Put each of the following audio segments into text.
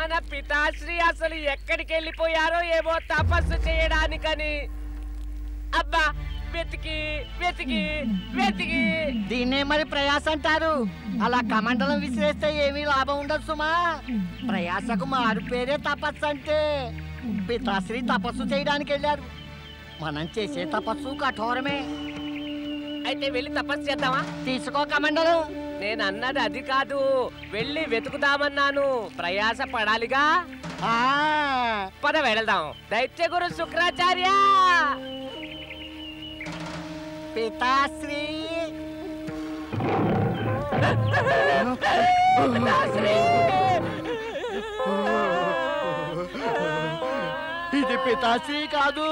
మన పితాశ్రీ అసలు ఎక్కడికి వెళ్ళిపోయారో ఏమో తపస్సు చేయడానికని. అబ్బా వెతికి వెతికి వెతికి. దీన్నే మరి ప్రయాస అంటారు. అలా కమండలం విసిరేస్తే ఏమీ లాభం ఉండదు సుమా. ప్రయాసకు మారు పేరే తపస్సు అంటే. పితాశ్రీ తపస్సు చేయడానికి వెళ్ళారు. మనం చేసే తపస్సు కఠోరమే. అయితే వెళ్ళి తపస్సు చేద్దామా? తీసుకో కమండలం. నేను అన్నది అది కాదు, వెళ్ళి వెతుకుదామన్నాను. ప్రయాస పడాలిగా. పద వెళదాం. దైత్య గురు శుక్రాచార్య. పితాశ్రీ ఇది పితాశ్రీ కాదు,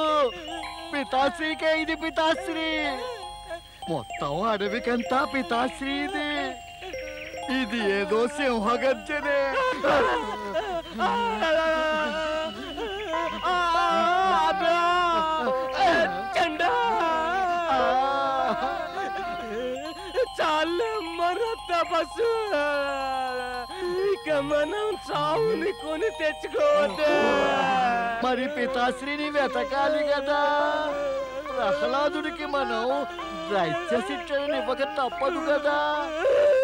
పితాశ్రీకే ఇది పితాశ్రీ. మొత్తం అడవికంతా పితాశ్రీ ఇది ఏదో సింహగర్జనే. తపస్సు ఇక మనం చావుని కొని తెచ్చుకోవద్దు. మరి పితాశ్రీని వెతకాలి కదా. ప్రహ్లాదుడికి మనం దైత్య శిక్షణ ఇవ్వక తప్పదు కదా.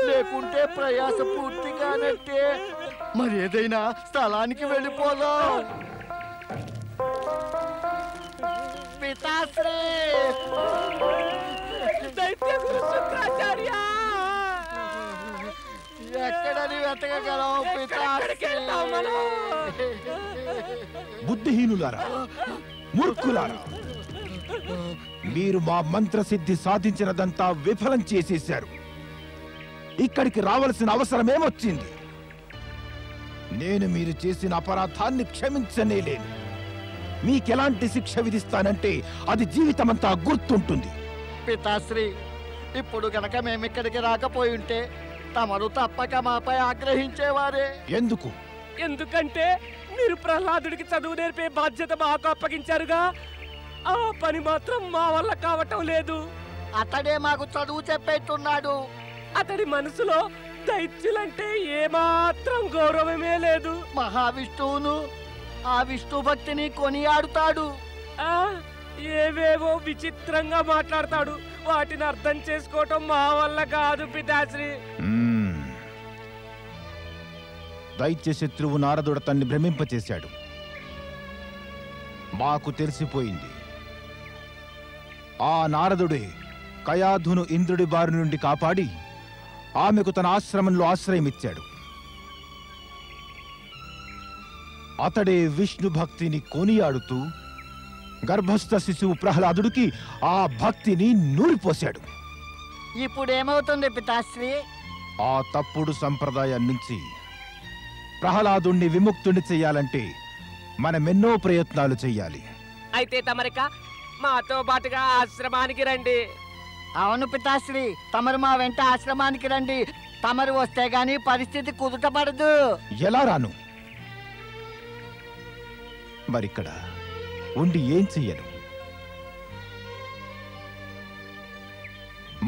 లేకుంటే ప్రయాస పూర్తి కానట్టే. మరి ఏదైనా స్థలానికి వెళ్ళిపోదాం. పితాశ్రీ దైత్య గురు శుక్రాచార్య ఎక్కడని వెతకగలం? బుద్ధిహీనులారా, మూర్ఖులారా, మీరు మా మంత్రసిద్ధి సాధించినదంతా విఫలం చేసేశారు. ఇక్కడికి రావాల్సిన అవసరమేమొచ్చింది? నేను మీరు చేసిన అపరాధాన్ని క్షమించనేలేను. మీకెలాంటి శిక్ష విధిస్తానంటే అది జీవితమంతా గుర్తుంటుంది. పితాశ్రీ, ఇప్పుడు గనక మేమిక్కడికి రాకపోయి ఉంటే తమరు తప్పక మాపై ఆగ్రహించేవారే. ఎందుకు? ఎందుకంటే మీరు ప్రహ్లాదుడికి చదువు నేర్పే బాధ్యత మాకు అప్పగించారుగా. ఆ పని మాత్రం మా వల్ల కావటం లేదు. అతడే మాకు చదువు చెప్పేట్టున్నాడు. అతడి మనసులో దైత్యులంటే ఏమాత్రం గౌరవమే లేదు. మహావిష్ణువును, ఆ విష్ణు భక్తిని కొనియాడుతాడు. ఏవేవో విచిత్రంగా మాట్లాడతాడు. వాటిని అర్థం చేసుకోవటం మా వల్ల కాదు పితాశ్రీ. దైత్య శత్రువు నారదుడు తన్ని భ్రమింపచేశాడు. మాకు తెలిసిపోయింది. ఆ నారదుడే కయాధును ఇంద్రుడి బారి నుండి కాపాడి ఆమెకు తన ఆశ్రమంలో ఆశ్రయమిచ్చాడు. అతడే విష్ణు భక్తిని కొనియాడుతూ గర్భస్థ శిశువు ప్రహ్లాదుడికి ఆ భక్తిని నూరిపోశాడు. ఇప్పుడేమవుతుంది పితాశ్రీ? ఆ తప్పుడు సంప్రదాయం నుంచి ప్రహ్లాదుణ్ణి విముక్తుని చెయ్యాలంటే మనమెన్నో ప్రయత్నాలు చెయ్యాలి. అయితే తమరిక మాతో పాటుగా ఆశ్రమానికి రండి. అవును పితాశ్రీ, తమరు మా వెంట ఆశ్రమానికి రండి. తమరు వస్తే గాని పరిస్థితి కుదుటపడదు. ఎలా రాను? మరిక్కడ ఉండి ఏం చెయ్యను?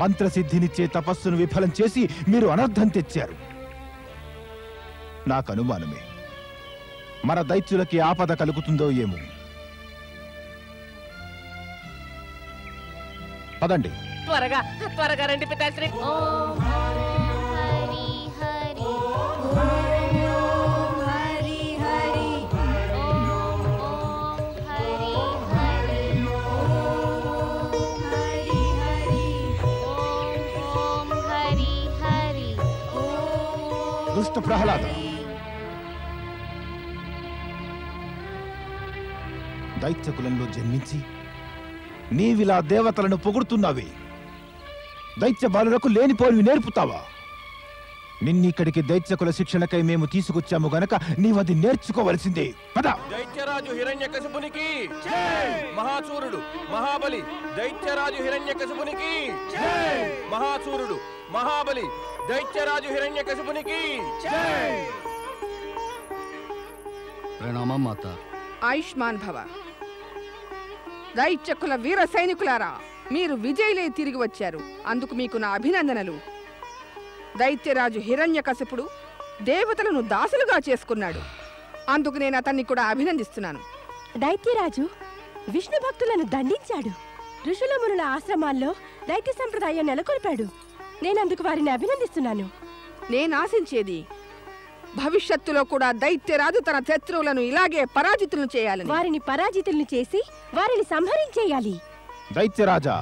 మంత్రసిద్ధినిచ్చే తపస్సును విఫలం చేసి మీరు అనర్థం తెచ్చారు. నాకు అనుమానమే, మన దైత్యులకి ఆపద కలుగుతుందో ఏమో. పదండి. త్వరగా త్వరగా రండి పితాశ్రీ. దుష్ట ప్రహ్లాద, దైత్య కులంలో జన్మించి నీవిలా దేవతలను పొగుడుతున్నావే, దైత్య బాలులకు లేనిపోనివి నేర్పుతావా? నిన్నిక్కడికి దైత్యకుల శిక్షణకై మేము తీసుకొచ్చాము గనక నీవది నేర్చుకోవలసిందే. పద. దైత్యరాజు హిరణ్యకశిపునికి మహాసూరుడు మహాబలి. దైత్యరాజు హిరణ్యకశిపునికి మహాసూరుడు మహాబలి. దైత్యరాజు హిరణ్యకశిపునికి ప్రణామం మాత. ఆయుష్మాన్ భవ. దైత్యకుల వీర సైనికులారా, మీరు విజయులే తిరిగి వచ్చారు. అందుకు మీకు నా అభినందనలు. దైత్యరాజు హిరణ్యకశిపుడు దేవతలను దాసులుగా చేసుకున్నాడు. అందుకు నేను అతన్ని కూడా అభినందిస్తున్నాను. దైత్యరాజు విష్ణు భక్తులను దండించాడు. ఋషుల మునుల ఆశ్రమాల్లో దైత్య సంప్రదాయం నెలకొల్పాడు. నేనందుకు వారిని అభినందిస్తున్నాను. నేను ఆశించేది భవిష్యత్తులో కూడా దైత్యరాజు తన శత్రువులను ఇలాగే పరాజితులను చేయాలని. వారిని పరాజితుల్ని చేసి వారిని సంహరించేయాలి. దైత్యరాజా,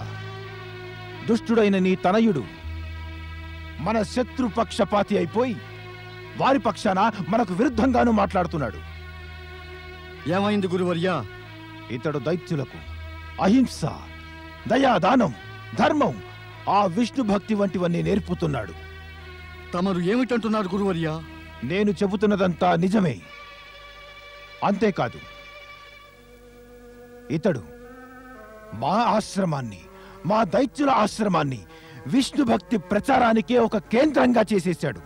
దుష్టుడైన నీ తనయుడు మన శత్రుపక్షపాతి అయిపోయి వారి పక్షాన మనకు విరుద్ధంగానూ మాట్లాడుతున్నాడు. ఏమైంది గురువర్యా? ఇతడు దైత్యులకు అహింస, దయాదానం, ధర్మం, ఆ విష్ణు భక్తి వంటివన్నీ నేర్పుతున్నాడు. తమరు ఏమిటంటున్నారు గురువర్యా? నేను చెబుతున్నదంతా నిజమే. అంతేకాదు, ఇతడు మా ఆశ్రమాన్ని, మా దైత్యుల ఆశ్రమాన్ని విష్ణు భక్తి ప్రచారానికే ఒక కేంద్రంగా చేసేశాడు.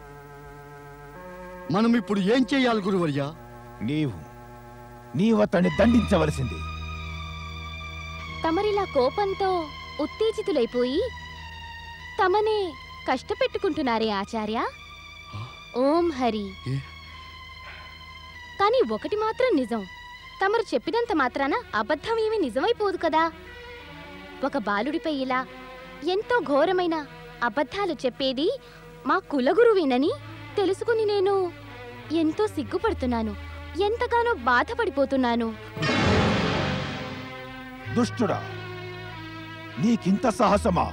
మనం ఇప్పుడు ఏం చేయాలి గురువర్యా? నీవు అతన్ని దండించవలసింది. తమరిలా కోపంతో ఉత్తేజితులైపోయి తమనే కష్టపెట్టుకుంటున్నారే ఆచార్య. ఓం హరి. కానీ ఒకటి మాత్రం నిజం, తమరు చెప్పినంత మాత్రాన అబద్ధం ఏమీ నిజమైపోదు కదా. ఒక బాలుడిపై ఇలా ఎంతో ఘోరమైన అబద్ధాలు చెప్పేది మా కులగురువేనని తెలుసుకుని నేను ఎంతో సిగ్గుపడుతున్నాను, ఎంతగానో బాధపడిపోతున్నాను. దుష్టుడా, నీకింత సాహసమా?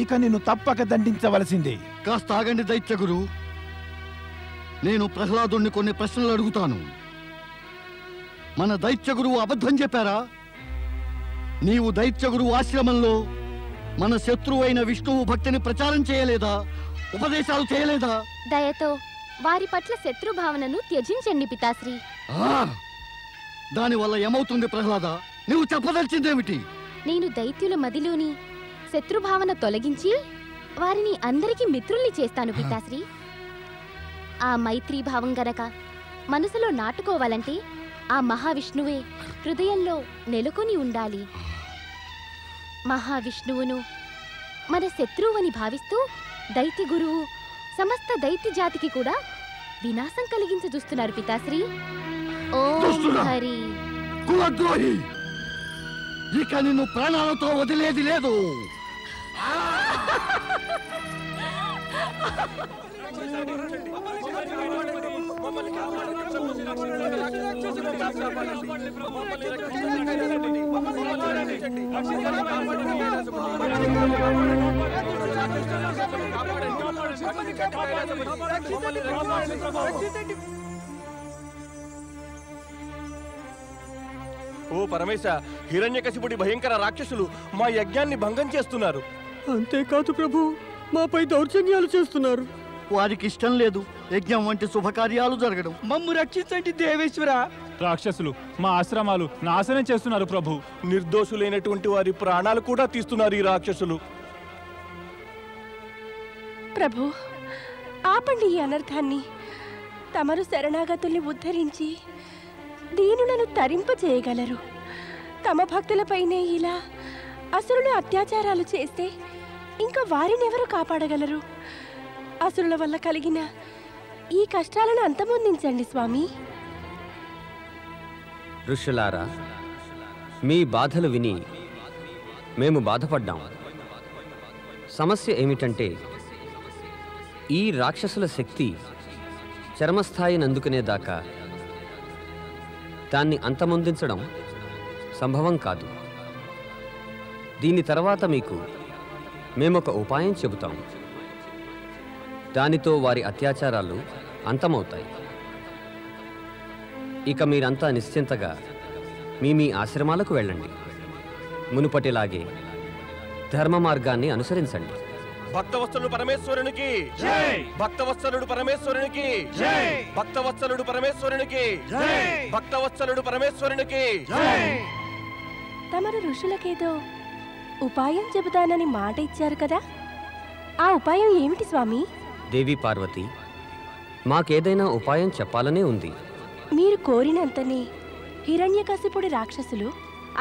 ఇక నిన్ను తప్పక దండించవలసిందే. కాస్త ఆగండి దైత్య గురు. నేను ప్రహ్లాదుణ్ణి కొన్ని ప్రశ్నలు అడుగుతాను. మన దైత్య గురువు అబద్ధం చెప్పారా? నీవు దైత్య గురువు ఆశ్రమంలో మన శత్రువైన విష్ణువు భక్తిని ప్రచారం చేయలేదా? ఉపదేశాలు చేయలేదా? దయతో వారి పట్ల శత్రుభావనను త్యజించండి పితాశ్రీ. దానివల్ల ఏమవుతుంది ప్రహ్లాద? నువ్వు చెప్పదలిచిందేమిటి? నేను దైత్యుల మదిలోని శత్రుభావన తొలగించి వారిని అందరికీ మిత్రుల్ని చేస్తాను పితాశ్రీ. ఆ మైత్రీభావం గనక మనసులో నాటుకోవాలంటే ఆ మహావిష్ణువే హృదయంలో నెలకొని ఉండాలి. మహావిష్ణువును మన శత్రువుని భావిస్తూ దైత్య గురువు సమస్త దైత్య జాతికి కూడా వినాశం కలిగించ చూస్తున్నారు పితాశ్రీ. ఓం హరి. కులద్రోహి, ఇక నిన్ను ప్రాణాలతో వదిలేది లేదు. ఓ పరమేశ, హిరణ్యకశిపుడి భయంకర రాక్షసులు మా యజ్ఞాన్ని భంగం చేస్తున్నారు. అంతేకాదు ప్రభు, మాపై దౌర్జన్యాలు చేస్తున్నారు. వారికి ఇష్టం లేదు యజ్ఞం వంటి శుభకార్యాలు జరగడం. మమ్ము రక్షించండి దేవేశ్వర. రాక్షసులు మా ఆశ్రమాలు నాశనం చేస్తున్నారు ప్రభు. నిర్దోషులైనటువంటి వారి ప్రాణాలు కూడా తీస్తున్నారు ఈ రాక్షసులు. ప్రభు, ఆపండి ఈ అనర్థాన్ని. తమరు శరణాగతుల్ని ఉద్ధరించి దీనులను తరింపజేయగలరు. తమ భక్తులపైనే ఇలా అసురులు అత్యాచారాలు చేస్తే ఇంకా వారినెవరు కాపాడగలరు? అసురుల వల్ల కలిగిన ఈ కష్టాలను అంతమొందించండి స్వామి. ఋషులారా, మీ బాధలు విని మేము బాధపడ్డాం. సమస్య ఏమిటంటే ఈ రాక్షసుల శక్తి చరమస్థాయిని అందుకునేదాకా దాన్ని అంతమొందించడం సంభవం కాదు. దీని తర్వాత మీకు మేమొక ఉపాయం చెబుతాం. దానితో వారి అత్యాచారాలు అంతమవుతాయి. ఇక మీరంతా నిశ్చింతగా మీ ఆశ్రమాలకు వెళ్ళండి. మునుపటిలాగే ధర్మ మార్గాన్ని అనుసరించండి. భక్తవత్సలుడు పరమేశ్వరునికి జై! భక్తవత్సలుడు పరమేశ్వరునికి జై! భక్తవత్సలుడు పరమేశ్వరునికి జై! భక్తవత్సలుడు పరమేశ్వరునికి జై! తమరు ఋషులకేదో ఉపాయం చెబుతానని మాట ఇచ్చారు కదా, ఆ ఉపాయం ఏమిటి స్వామి? దేవి పార్వతి, మాకేదైనా ఉపాయం చెప్పాలనే ఉంది. మీరు కోరినంతనే హిరణ్యకశిపుడి రాక్షసులు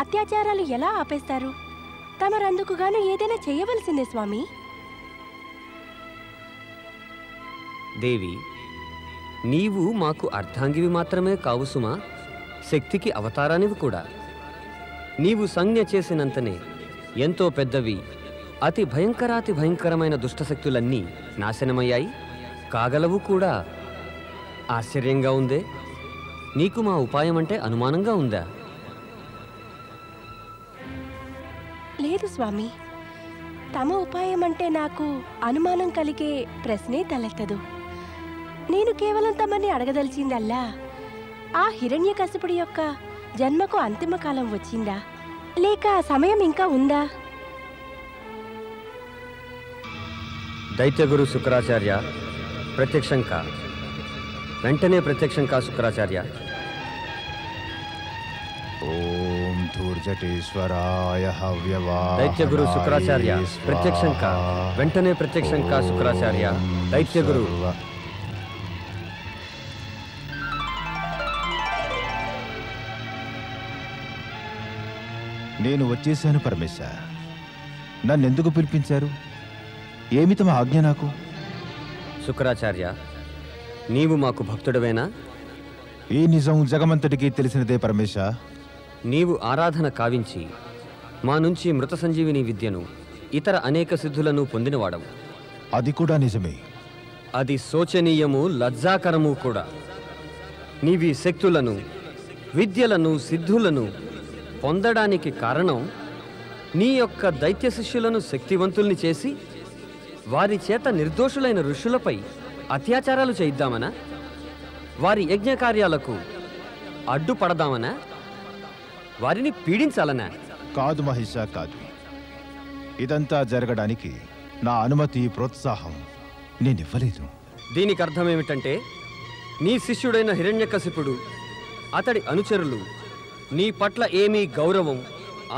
అత్యాచారాలు ఎలా ఆపేస్తారు? తమరందుకుగాను ఏదైనా చేయవలసిందే స్వామి. దేవి, నీవు మాకు అర్ధాంగివి మాత్రమే కావు సుమా, శక్తికి అవతారానివి కూడా. నీవు సంజ్ఞ చేసినంతనే ఎంతో పెద్దవి అతి భయంకరాతి భయంకరమైన దుష్టశక్తులన్నీ నాశనమయ్యాయి, కాగలవు కూడా. ఆశ్చర్యంగా ఉందే. నీకు మా ఉపాయం అంటే అనుమానంగా ఉందా? లేదు స్వామి, తమ ఉపాయం అంటే నాకు అనుమానం కలిగే ప్రశ్నే తలెత్తదు. నేను కేవలం తమని అడగదలిచిందల్లా, ఆ హిరణ్యకశిపుడి యొక్క జన్మకు అంతిమ కాలం వచ్చిందా, లేక సమయం ఇంకా ఉందా? దైత్యగురు శుక్రాచార్య ప్రత్యక్షం కా, వెంటనే ప్రత్యక్షం కా శుక్రాచార్య. ఓం ధూర్జటేశ్వరాయ హవ్యవాహనాయ దైత్యగురు శుక్రాచార్య ప్రత్యక్షం కా, వెంటనే ప్రత్యక్షం కా శుక్రాచార్య. దైత్యగురు. నేను వచ్చేశాను పరమేశ. నన్నెందుకు పిలిపించారు? ఏమి తమ ఆజ్ఞ నాకు? శుక్రాచార్య, నీవు మాకు భక్తుడవేనా? ఈ నిజం జగమంతటికి తెలిసినదే పరమేశ. నీవు ఆరాధన కావించి మా నుంచి మృత సంజీవిని విద్యను, ఇతర అనేక సిద్ధులను పొందినవాడవు. అది కూడా నిజమే. అది శోచనీయము, లజ్జాకరము కూడా. నీవి శక్తులను, విద్యలను, సిద్ధులను పొందడానికి కారణం నీ యొక్క దైత్య శిష్యులను శక్తివంతుల్ని చేసి వారి చేత నిర్దోషులైన ఋషులపై అత్యాచారాలు చేయిద్దామనా? వారి యజ్ఞకార్యాలకు అడ్డుపడదామనా? వారిని పీడించాలనా? కాదు మహిష, కాదు. ఇదంతా జరగడానికి నా అనుమతి, ప్రోత్సాహం నేనివ్వలేదు. దీనికి అర్థమేమిటంటే, నీ శిష్యుడైన హిరణ్యకశిపుడు, అతడి అనుచరులు నీ పట్ల ఏమీ గౌరవం,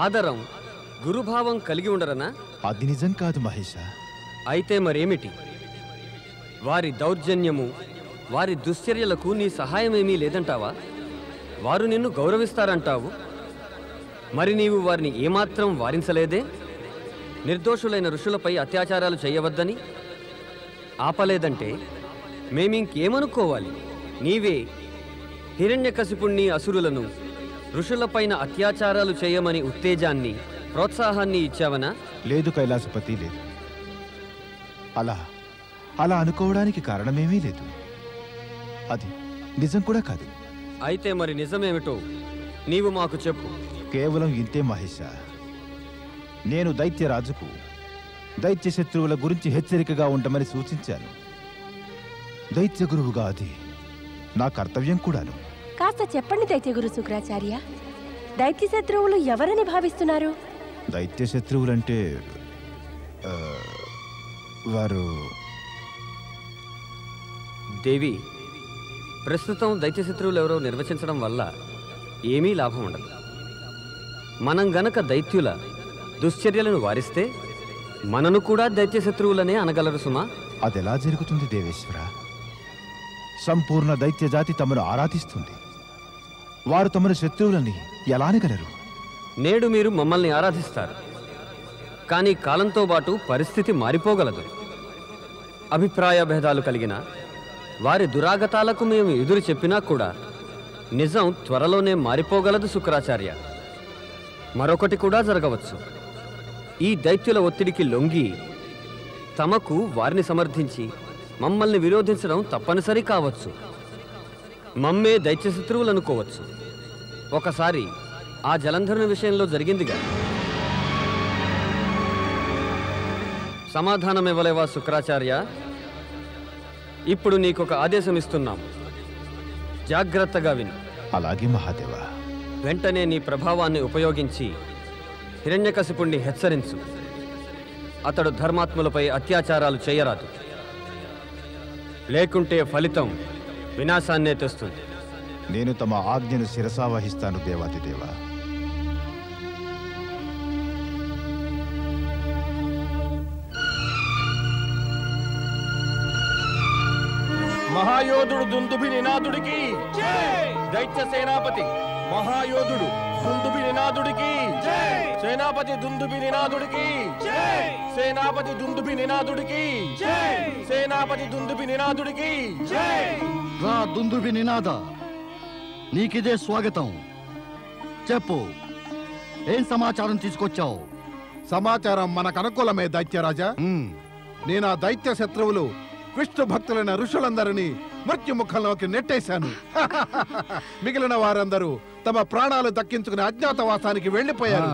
ఆదరం, గురుభావం కలిగి ఉండరనా? అది నిజం కాదు మహేష. అయితే మరేమిటి? వారి దౌర్జన్యము, వారి దుశ్చర్యలకు నీ సహాయమేమీ లేదంటావా? వారు నిన్ను గౌరవిస్తారంటావు, మరి నీవు వారిని ఏమాత్రం వారించలేదే? నిర్దోషులైన ఋషులపై అత్యాచారాలు చేయవద్దని ఆపలేదంటే మేమింకేమనుకోవాలి? నీవే హిరణ్యకశిపుణ్ణి, అసురులను ఋషులపైన అత్యాచారాలు చేయమని ఉత్తేజాన్ని, ప్రోత్సాహాన్ని ఇచ్చావనా? లేదు కైలాసపతి, లేదు. అలా అనుకోవడానికి కారణమేమీ లేదు. అది నిజం కూడా కాదు. అయితే మరి నిజమేమిటో నీవు మాకు చెప్పు. కేవలం ఇంతే మహేష. నేను దైత్యరాజుకు దైత్య శత్రువుల గురించి హెచ్చరికగా ఉండమని సూచించాను. దైత్య గురువుగా అది నా కర్తవ్యం కూడాను. కాస్త చెప్పండి దైత్యగురు శుక్రాచార్య, దైత్య శత్రువులు ఎవరని భావిస్తున్నారు? దైత్య శత్రువులంటే వారు... దేవి, ప్రస్తుతం దైత్య శత్రువులు ఎవరో నిర్వచించడం వల్ల ఏమీ లాభం ఉండదు. మనం గనక దైత్యుల దుశ్చర్యలను వారిస్తే మనను కూడా దైత్య శత్రువులనే అనగలరు సుమా. అదెలా జరుగుతుంది దేవేశ్వర? సంపూర్ణ దైత్య జాతి తమను ఆరాధిస్తుంది. వారు తమను శత్రువులని ఎలా అనగలరు? నేడు మీరు మమ్మల్ని ఆరాధిస్తారు, కానీ కాలంతో పాటు పరిస్థితి మారిపోగలదు. అభిప్రాయ భేదాలు కలిగిన వారి దురాగతాలకు మేము ఎదురు చెప్పినా కూడా నిజం త్వరలోనే మారిపోగలదు శుక్రాచార్య. మరొకటి కూడా జరగవచ్చు. ఈ దైత్యుల ఒత్తిడికి లొంగి తమకు వారిని సమర్థించి మమ్మల్ని విరోధించడం తప్పనిసరి కావచ్చు. మమ్మే దైత్య శత్రువులు అనుకోవచ్చు. ఒకసారి ఆ జలంధరుని విషయంలో జరిగిందిగా. సమాధానం ఇవ్వలేవా శుక్రాచార్య? ఇప్పుడు నీకొక ఆదేశం ఇస్తున్నాం, జాగ్రత్తగా విను. అలాగే మహాదేవ. వెంటనే నీ ప్రభావాన్ని ఉపయోగించి హిరణ్యకశిపుణ్ణి హెచ్చరించు. అతడు ధర్మాత్ములపై అత్యాచారాలు చేయరాదు, లేకుంటే ఫలితం వినాశాన్నే తెస్తుంది. నేను తమ ఆజ్ఞను శిరసావహిస్తాను దేవాదిదేవ. మహాయోధుడు దుందుభి నినాదుడికి, దైత్య సేనాపతి మహాయోధుడు దుందుభి నినాదుడికి, సేనాపతి దుందుభి నినాదుడికి, సేనాపతి దుందుభి నినాదుడికి, సేనాపతి దుందుభి నినాదుడికి. రా దుందుబి నినాద, నీకిదే స్వాగతం. చెప్పు, ఏం సమాచారం తీసుకొచ్చావు? సమాచారం మనకు అనుకూలమే దైత్యరాజా. నేను ఆ దైత్య శత్రువులు విష్ణు భక్తులైన ఋషులందరినీ మృత్యుముఖంలోకి నెట్టేశాను. మిగిలిన వారందరూ తమ ప్రాణాలు దక్కించుకుని అజ్ఞాతవాసానికి వెళ్లిపోయారు.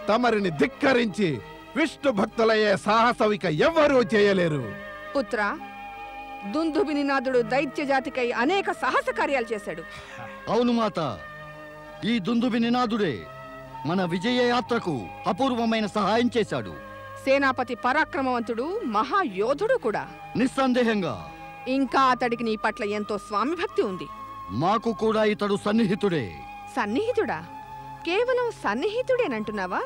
తమరిని ధిక్కరించి విష్ణు భక్తులయ్యే సాహసవిక ఎవ్వరూ చేయలేరు. పుత్ర, దుందుబి నినాదుడు దైత్య జాతికై అనేక సాహస కార్యాలు చేశాడు. అవును మాత, ఈ దుందుబి నినాదుడే మన విజయయాత్రకు అపూర్వమైన సహాయం చేశాడు. సేనాపతి పరాక్రమవంతుడు, మహాయోధుడు కూడా. నిస్సందేహంగా. ఇంకా అతడికి నీ పట్ల ఎంతో స్వామి భక్తి ఉంది. మాకు కూడా ఇతడు సన్నిహితుడే. సన్నిహితుడా? కేవలం సన్నిహితుడేనంటున్నావా?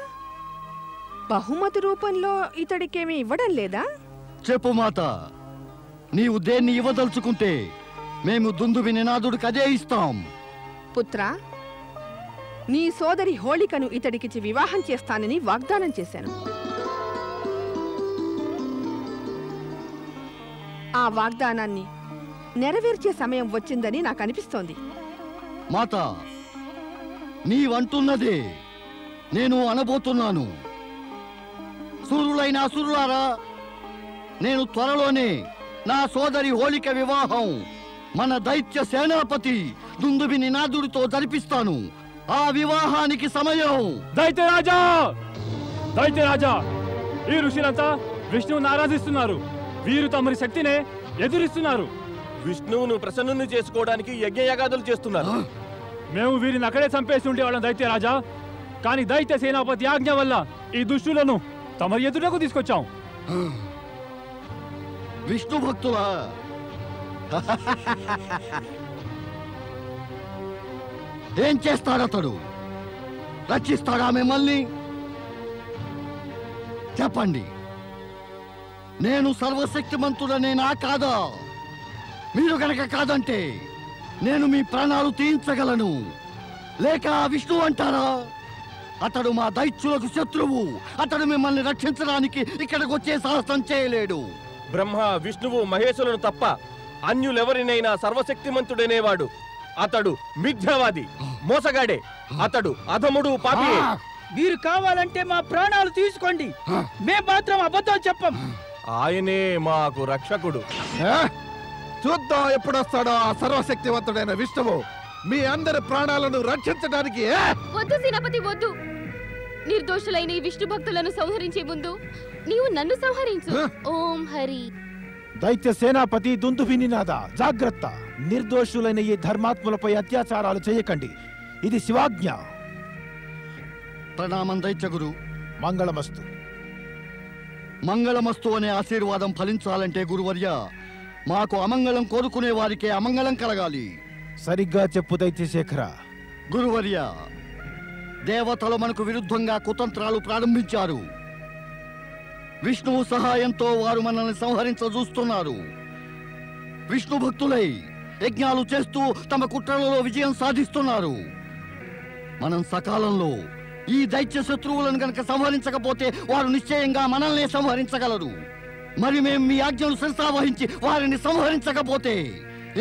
బహుమతి రూపంలో ఇతడికేమీ ఇవ్వడం లేదా? చెప్పు మాత, నీవు దేన్ని ఇవ్వదలుచుకుంటే మేము దుందుబి నినాదుడికి అదే ఇస్తాం. పుత్ర, నీ సోదరి హోళికను ఇతడికిచ్చి వివాహం చేస్తానని వాగ్దానం చేశాను. ఆ వాగ్దానాన్ని నెరవేర్చే సమయం వచ్చిందని నాకు అనిపిస్తోంది. మాత, నీవంటున్నదే నేను అనబోతున్నాను. సూరులైన అసురులారా, నేను త్వరలోనే నా సోదరి హోళిక వివాహం మన దైత్య సేనాపతి దుందుబి నినాదుడితో జరిపిస్తాను. ఆ వివాహానికి సమయం. దైత్యరాజా, దైత్యరాజా, ఈ ఋషులంతా విష్ణువుని ఆరాధిస్తున్నారు. వీరు తమరి శక్తినే ఎదురిస్తున్నారు. విష్ణువును ప్రసన్నుని చేసుకోవడానికి యజ్ఞయాగాదులు చేస్తున్నారు. మేము వీరిని అక్కడే చంపేసి ఉండేవాళ్ళం దైత్యరాజా. కానీ దైత్య సేనాపతి ఆజ్ఞ వల్ల ఈ దుష్టులను తమ ఎదుటకు తీసుకొచ్చాం. విష్ణు భక్తులా, ఏం చేస్తాడతడు? రక్షిస్తాడా మిమ్మల్ని? చెప్పండి. నేను సర్వశక్తిమంతుడనేనా కాదా? మీరు గనక కాదంటే నేను మీ ప్రాణాలు తీయించగలను. లేక విష్ణు అంటారా? అతడు మా దైత్యులకు శత్రువు. అతడు మిమ్మల్ని రక్షించడానికి ఇక్కడికి వచ్చే సాహసం చేయలేడు. బ్రహ్మ, విష్ణువు, మహేశ్వరులను తప్ప అన్యులెవరినైనా సర్వశక్తిమంతుడనేవాడు. అతడు మిథ్యావాది, మోసగాడే. అతడు అధముడు, పాపియే. మీరు కావాలంటే మా ప్రాణాలు తీసుకోండి, మేం మాత్రం అబద్ధం చెప్పం. ఆయనే మాకు రక్షకుడు. చూద్దాం ఎప్పుడొస్తాడో ఆ సర్వశక్తివంతుడైన విష్ణువు మీ అందరి ప్రాణాలను రక్షించడానికి. వద్దు సేనాపతి, వద్దు. నిర్దోషులైన ఈ విష్ణు భక్తులను సంహరించే ముందు నీవు నన్ను సంహరించు. ఓం హరి. దైత్య సేనాపతి దుందుబి నినాద, జాగ్రత్త! నిర్దోషులైన ఈ ధర్మాత్ములపై అత్యాచారాలు చేయకండి. ఇది శివాజ్ఞ. ప్రణామం దైత్య గురు. మంగళమస్తు. మంగళమస్తు అనే ఆశీర్వాదం ఫలించాలంటే గురువర్య, మాకు అమంగళం కోరుకునే వారికే అమంగళం కలగాలి. సరిగ్గా చెప్పు దైత్యశేఖర. గురువర్య, దేవతలు మనకు విరుద్ధంగా కుతంత్రాలు ప్రారంభించారు. విష్ణువు సహాయంతో వారు మనల్ని సంహరించ చూస్తున్నారు. విష్ణు భక్తులై యజ్ఞాలు చేస్తూ తమ కుట్రలలో విజయం సాధిస్తున్నారు. మనం సకాలంలో ఈ దైత్య శత్రువులను గనక సంహరించకపోతే వారు నిశ్చయంగా మనల్నే సంహరించగలరు. మరి మేము మీ ఆజ్ఞను శిరసావహించి వారిని సంహరించకపోతే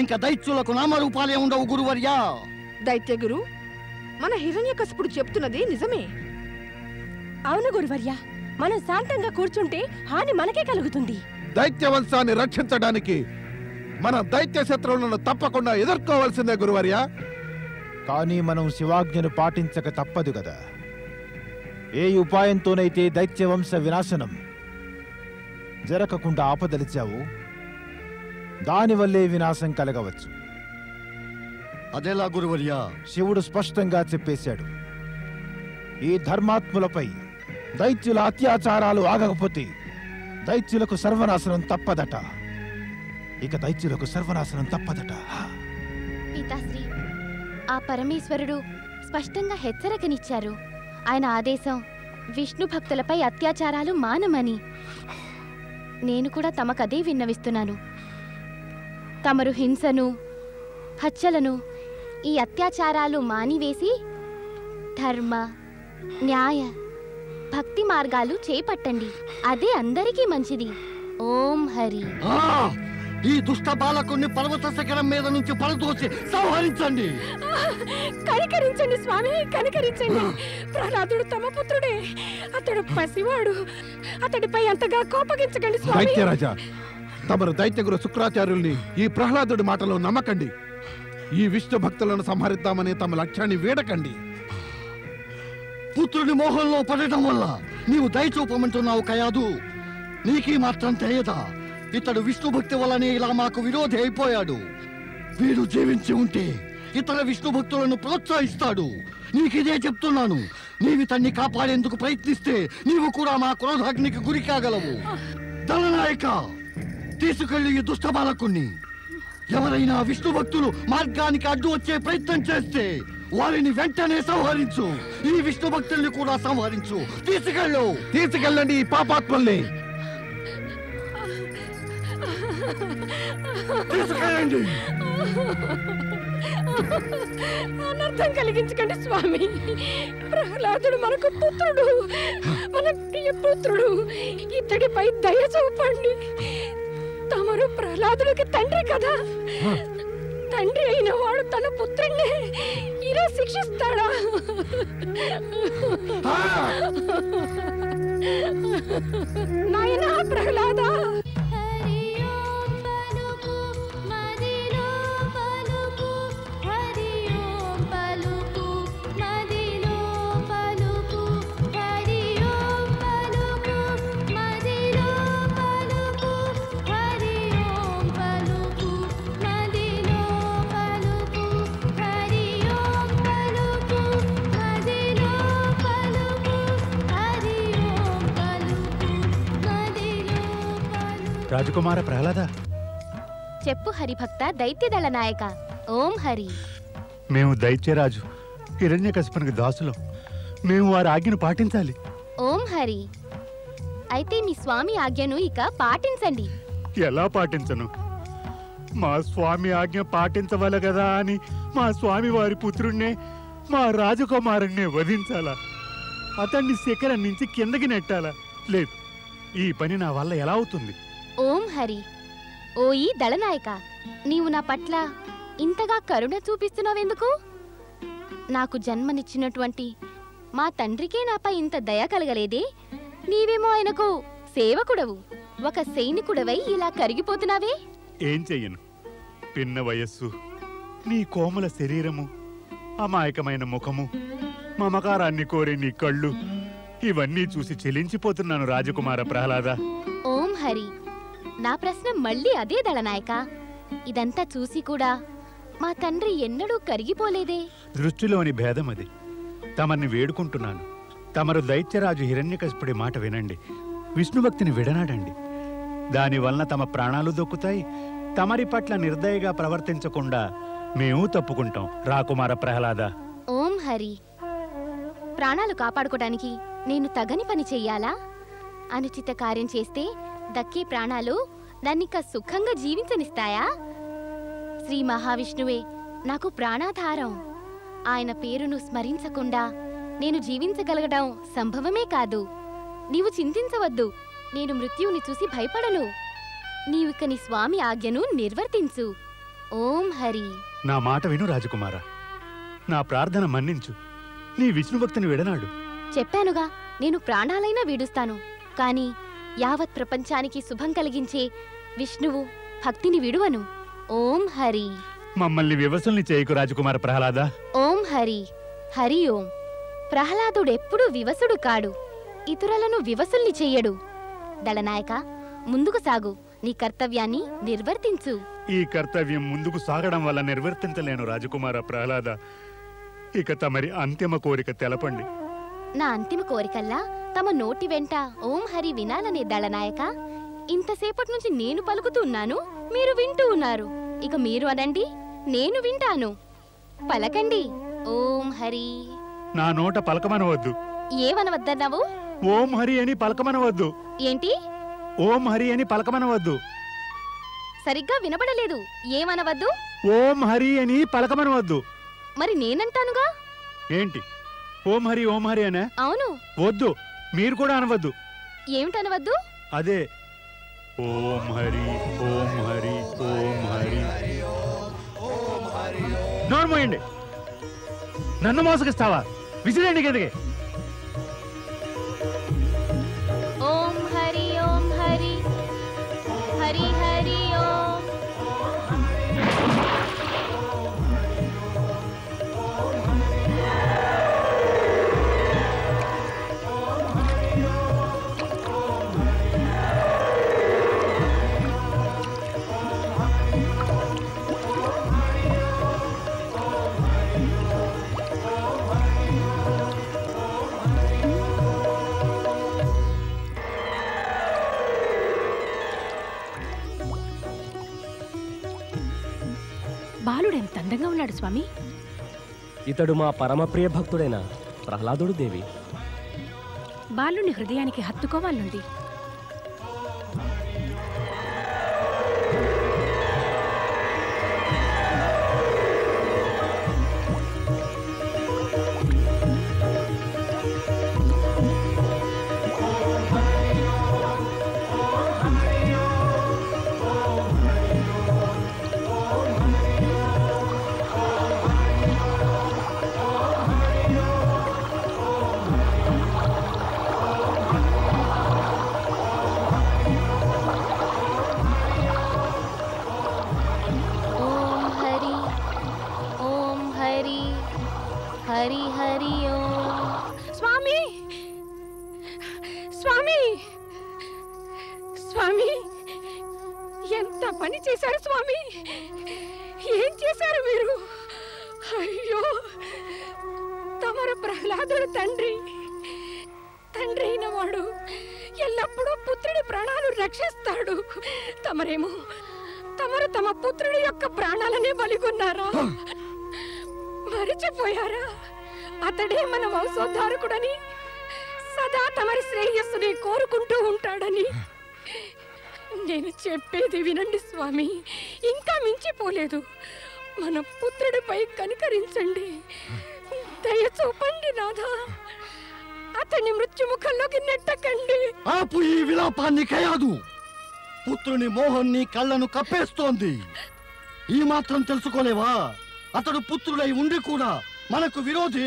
ఇంకా దైత్యులకు నామరూపాలే ఉండవు గురువర్యా. దైత్య గురు, మన హిరణ్యకశిపుడు చెప్తున్నది నిజమే. అవును గురువర్య, మనం శాంతంగా కూర్చుంటే హాని మనకే కలుగుతుంది. దైత్య వంశాన్ని రక్షించడానికి మన దైత్య శత్రువులను తప్పకుండా ఎదుర్కోవాల్సిందే గురువర్య. కానీ మనం శివాజ్ఞను పాటించక తప్పదు కదా. ఏ ఉపాయంతోనైతే దైత్య వంశ వినాశనం జరగకుండా ఆపదలిచావు, దానివల్లే వినాశం కలగవచ్చు. అదేలా గురువర్యా? శివుడు స్పష్టంగా చెప్పేశాడు, ఈ ధర్మాత్ములపై దైత్యుల అత్యాచారాలు ఆగకపోతే దైత్యులకు సర్వనాశనం తప్పదట. ఇక దైత్యులకు సర్వనాశనం తప్పదట. పితాశ్రీ, ఆ పరమేశ్వరుడు స్పష్టంగా హెచ్చరికనిచ్చారు. ఆయన ఆదేశం విష్ణు భక్తులపై అత్యాచారాలు మానమని. నేను కూడా తమకదే విన్నవిస్తున్నాను. తమరు హింసను, హత్యలను, ఈ అత్యాచారాలు మానివేసి ధర్మ, న్యాయ, భక్తి మార్గాలు చేపట్టండి. అదే అందరికీ మంచిది. ఓం హరి. ఈ దుష్ట బాలకుణ్ణి పర్వత శిఖరం మీద నుంచి పడదోసి సంహరించండి. కనికరించండి స్వామి, కనికరించండి. ప్రహ్లాదుడు తమ పుత్రుడే, అతడు పసివాడు. అతడిపై అంతగా కోపగించకండి స్వామి. దైత్యరాజా, తమరు దైత్యగురు శుక్రాచార్యుల్ని ఈ ప్రహ్లాదుడి మాటలో నమ్మకండి. ఈ విష్ణు భక్తులను సంహరిద్దామనే తమ లక్ష్యాన్ని వీడకండి. పుత్రుడి మోహంలో పడటం వల్ల నీవు దయ చూపమంటున్నావు కయాదు. నీకీ మాత్రం తెలియదా? ఇతడు విష్ణు భక్తి వల్లనే ఇలా మాకు విరోధి అయిపోయాడు. వీడు జీవించి ఉంటే ఇతర విష్ణు భక్తులను ప్రోత్సహిస్తాడు. నీకిదే చెప్తున్నాను. నీవితన్ని కాపాడేందుకు ప్రయత్నిస్తే నీవు కూడా మా క్రోధాగ్నికి గురి కాగలవు. దళనాయక, తీసుకెళ్లి ఈ దుష్ట బాలకుణ్ణి. ఎవరైనా విష్ణు భక్తులు మార్గానికి అడ్డు వచ్చే ప్రయత్నం చేస్తే వారిని వెంటనే సంహరించు. ఈ విష్ణు భక్తుల్ని కూడా సంహరించు. తీసుకెళ్ళండి ఈ పాపాత్మల్ని. తీసుకెళ్ళండి. అనర్థం కలిగించకండి స్వామి. ప్రహ్లాదుడు మనకు పుత్రుడు, మన ప్రియ పుత్రుడు. ఇతడిపై దయ చూపండి. తమరు ప్రహ్లాదుడికి తండ్రి కదా. తండ్రి అయిన వాడు తన పుత్రుణ్ణి ఇలా శిక్షిస్తాడా? నాయనా ప్రహ్లాదా, రాజకుమార ప్రహ్లాద, చెప్పు హరిభక్త దైత్యదళ నాయక. ఓం హరి. మేము దైత్యరాజు హిరణ్యకశిపునికి దాసులం. మేము వారి ఆజ్ఞను పాటించాలి. ఓం హరి. అయితే మీ స్వామి ఆజ్ఞను ఇక పాటించండి. ఎలా పాటించను? మా స్వామి ఆజ్ఞ పాటించవల కదా అని మా స్వామి వారి పుత్రుణ్ణే, మా రాజకుమారుణ్ణే వధించాలా? అతన్ని శిఖరం నుంచి కిందకి నెట్టాలా? లేదు, ఈ పని నా వల్ల ఎలా అవుతుంది? ఓం హరి. ఓయి దళనాయక, నీవు నా పట్ల ఇంతగా కరుణ చూపిస్తున్నావెందుకు? నాకు జన్మనిచ్చినటువంటి మా తండ్రికే నాపై ఇంత దయ కలగలేదే? నీవేమో ఆయనకు సేవకుడవు, ఒక సైనికుడవై ఇలా కరిగిపోతున్నావే? ఏం చెయ్యను? పిన్న వయస్సు, నీ కోమల శరీరము, అమాయకమైన ముఖము, మమకారాన్ని కోరే నీ కళ్ళు, ఇవన్నీ చూసి చెలించిపోతున్నాను రాజకుమార ప్రహ్లాద. ఓం హరి. నా ప్రశ్న మళ్ళీ అదే దళనాయక. ఇదంతా చూసి కూడా మా తండ్రి ఎన్నడూ కరిగిపోలేదే? దృష్టిలోని భేదం అది. తమర్ని వేడుకుంటున్నాను, తమరు దైత్యరాజు హిరణ్యకశిపుడి మాట వినండి. విష్ణుభక్తిని విడనాడండి. దానివలన తమ ప్రాణాలు దొక్కుతాయి. తమరి పట్ల నిర్దయగా ప్రవర్తించకుండా మేము తప్పుకుంటాం రాకుమార ప్రహ్లాద. ఓం హరి. ప్రాణాలు కాపాడుకోవడానికి నేను తగని పని చెయ్యాలా? అనుచిత కార్యం చేస్తే దక్కే ప్రాణాలు నన్నిక సుఖంగా జీవించనిస్తాయా? శ్రీ మహావిష్ణువే నాకు ప్రాణాధారం. ఆయన పేరును స్మరించకుండా నేను జీవించగలగడం సంభవమే కాదు. నీవు చింతించవద్దు. నేను మృత్యువుని చూసి భయపడను. నీవిక నీ స్వామి ఆజ్ఞను నిర్వర్తించు. ఓం హరి. నా మాట విను రాజకుమార. నా ప్రార్థన మన్నించు. నీ విష్ణుభక్తిని విడనాడు. చెప్పానుగా, నేను ప్రాణాలైనా వీడుస్తాను. కాని యావత్ ప్రపంచానికి శుభం కలిగించే విష్ణువు భక్తిని విడువను. ఓం హరి. మమ్మల్ని వివసుల్ని చేయకు రాజకుమార ప్రహ్లాద. ఓం హరి. హరి ఓం. ప్రహ్లాదుడెప్పుడూ వివసుడు కాడు, ఇతరులను వివసుల్ని చెయ్యడు. దళనాయక, ముందుకు సాగు. నీ కర్తవ్యాన్ని నిర్వర్తించు. ఈ కర్తవ్యం ముందుకు సాగడం వల్ల నిర్వర్తించలేను రాజకుమార ప్రహ్లాద. ఇక తమరి అంతిమ కోరిక తెలపండి. నా అంతిమ కోరికల్లా తమ నోటి వెంట ఓం హరి వినాలనే దళనాయక. ఇంతసేపటి నుంచి నేను పలుకుతున్నాను, మీరు వింటూ ఉన్నారు. ఇక మీరు అనండి, నేను వింటాను. పలకండి. ఓం హరి. నా నోట పలకమనవద్దు. ఏమనవద్దన్నావు? ఓం హరి అని పలకమనవద్దు. ఏంటి? ఓం హరి అని పలకమనవద్దు. సరిగ్గా వినబడలేదు. ఏమనవద్దు? ఓం హరి అని పలకమనవద్దు. మరి నేనంటానుగా. ఏంటి? ఓం హరి అనే? అవును. వద్దు, మీరు కూడా అనవద్దు. ఏమిటనవద్దు? అదే ఓం హరి నోర్మోయండి. నన్ను మోసగిస్తావా? విసిరేండి కిందకి. ఓం హరి ఓం హరి హరి హరి ఓం. బాలుడు ఎంత అందంగా ఉన్నాడు స్వామి. ఇతడు మా పరమ ప్రియ భక్తుడైన ప్రహ్లాదుడు దేవి. బాలుని హృదయానికి హత్తుకోవాలనుంది. హరి హరి ఓం. స్వామి స్వామి స్వామి, ఎంత పని చేశారు స్వామి! ఏం చేశారు మీరు? అయ్యో, తమరు ప్రహ్లాదుడు తండ్రి అయిన వాడు ఎల్లప్పుడూ పుత్రుడి ప్రాణాలు రక్షిస్తాడు. తమరు తమ పుత్రుడి యొక్క ప్రాణాలనే బలిగొన్నారా? మరిచిపోయారా? అతడే మన వంశోద్ధారకుడని, సదా తమరి శ్రేయస్సుని కోరుకుంటూ ఉంటాడని. నేను చెప్పేది వినండి స్వామి, ఇంకా మించిపోలేదు. మన పుత్రుడిపై కనికరించండి, దయ చూపండి నాథా. అతన్ని మృత్యుముఖంలోకి నెట్టకండి. ఆపు ఈ విలాపాన్ని కయాదు. పుత్రుని మోహన్ నీ కళ్ళను కప్పేస్తోంది. ఈ మాత్రం తెలుసుకోలేవా? అతడు పుత్రుడై ఉండి కూడా మనకు విరోధి